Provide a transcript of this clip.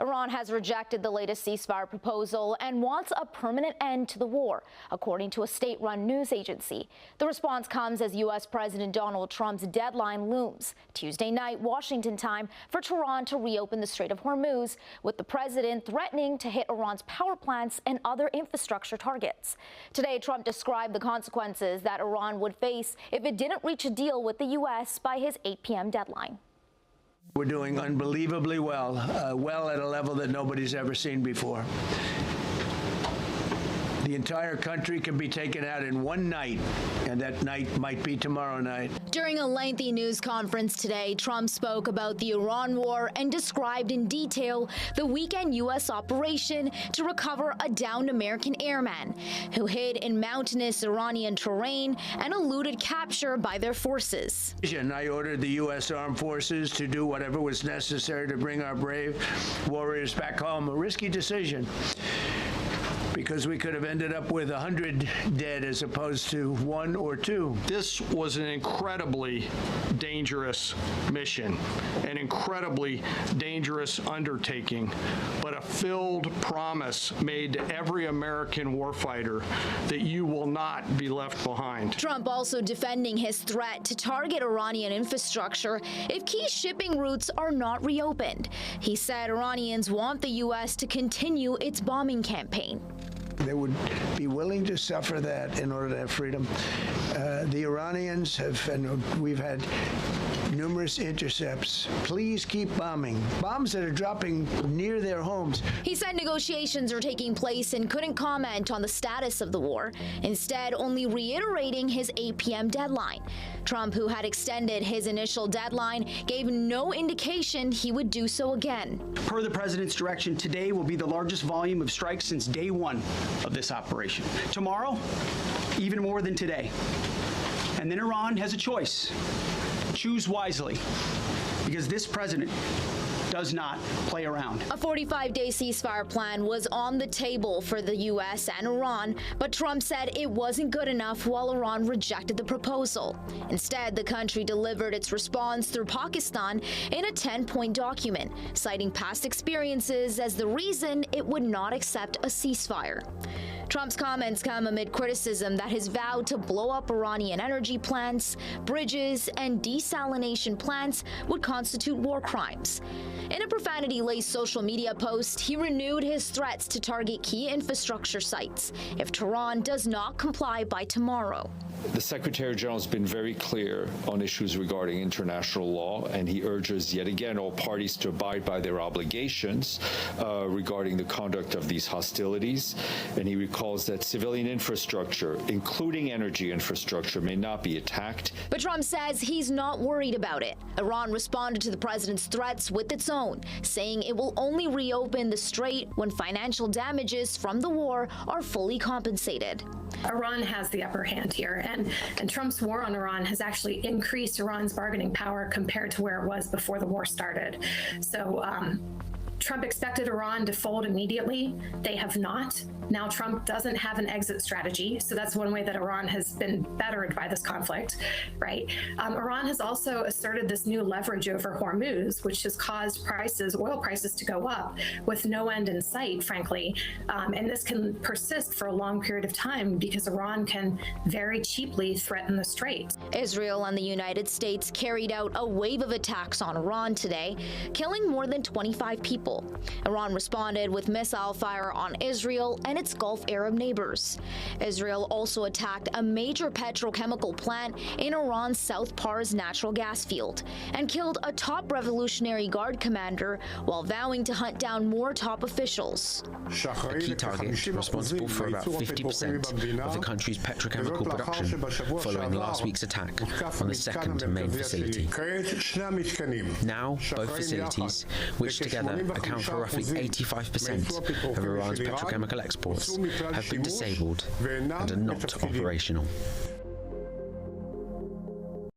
Iran has rejected the latest ceasefire proposal and wants a permanent end to the war, according to a state-run news agency. The response comes as U.S. President Donald Trump's deadline looms. Tuesday night, Washington time, for Tehran to reopen the Strait of Hormuz, with the president threatening to hit Iran's power plants and other infrastructure targets. Today, Trump described the consequences that Iran would face if it didn't reach a deal with the U.S. by his 8 p.m. deadline. We're doing unbelievably well, well at a level that nobody's ever seen before. The entire country can be taken out in one night, and that night might be tomorrow night. During a lengthy news conference today, Trump spoke about the Iran war and described in detail the weekend U.S. operation to recover a downed American airman who hid in mountainous Iranian terrain and eluded capture by their forces. I ordered the U.S. Armed Forces to do whatever was necessary to bring our brave warriors back home. A risky decision, because we could have ended up with 100 dead as opposed to 1 or 2. This was an incredibly dangerous mission, an incredibly dangerous undertaking, but a filled promise made to every American warfighter that you will not be left behind. Trump also defending his threat to target Iranian infrastructure if key shipping routes are not reopened. He said Iranians want the U.S. to continue its bombing campaign. They would be willing to suffer that in order to have freedom. The Iranians have, and we've had numerous intercepts. Please keep bombing. Bombs that are dropping near their homes. He said negotiations are taking place and couldn't comment on the status of the war, instead only reiterating his 8 p.m. deadline. Trump, who had extended his initial deadline, gave no indication he would do so again. Per the president's direction, today will be the largest volume of strikes since day one of this operation. Tomorrow, even more than today. And then Iran has a choice. Choose wisely, because this president does not play around. A 45-day ceasefire plan was on the table for the U.S. and Iran, but Trump said it wasn't good enough while Iran rejected the proposal. Instead, the country delivered its response through Pakistan in a 10-point document, citing past experiences as the reason it would not accept a ceasefire. Trump's comments come amid criticism that his vow to blow up Iranian energy plants, bridges, and desalination plants would constitute war crimes. In a profanity-laced social media post, he renewed his threats to target key infrastructure sites if Tehran does not comply by tomorrow. The Secretary General has been very clear on issues regarding international law, and he urges yet again all parties to abide by their obligations regarding the conduct of these hostilities. And he recalls that civilian infrastructure, including energy infrastructure, may not be attacked. But Trump says he's not worried about it. Iran responded to the president's threats with its own, saying it will only reopen the strait when financial damages from the war are fully compensated. Iran has the upper hand here, and Trump's war on Iran has actually increased Iran's bargaining power compared to where it was before the war started. So Trump expected Iran to fold immediately. They have not. Now Trump doesn't have an exit strategy, so that's one way that Iran has been bettered by this conflict, right? Iran has also asserted this new leverage over Hormuz, which has caused oil prices to go up with no end in sight, frankly. And this can persist for a long period of time because Iran can very cheaply threaten the strait. Israel and the United States carried out a wave of attacks on Iran today, killing more than 25 people. Iran responded with missile fire on Israel and its Gulf Arab neighbors. Israel also attacked a major petrochemical plant in Iran's South Pars natural gas field and killed a top Revolutionary Guard commander while vowing to hunt down more top officials. A key target responsible for about 50% of the country's petrochemical production following last week's attack on the second main facility. Now, both facilities, which together account for roughly 85% of Iran's petrochemical exports, have been disabled and are not operational.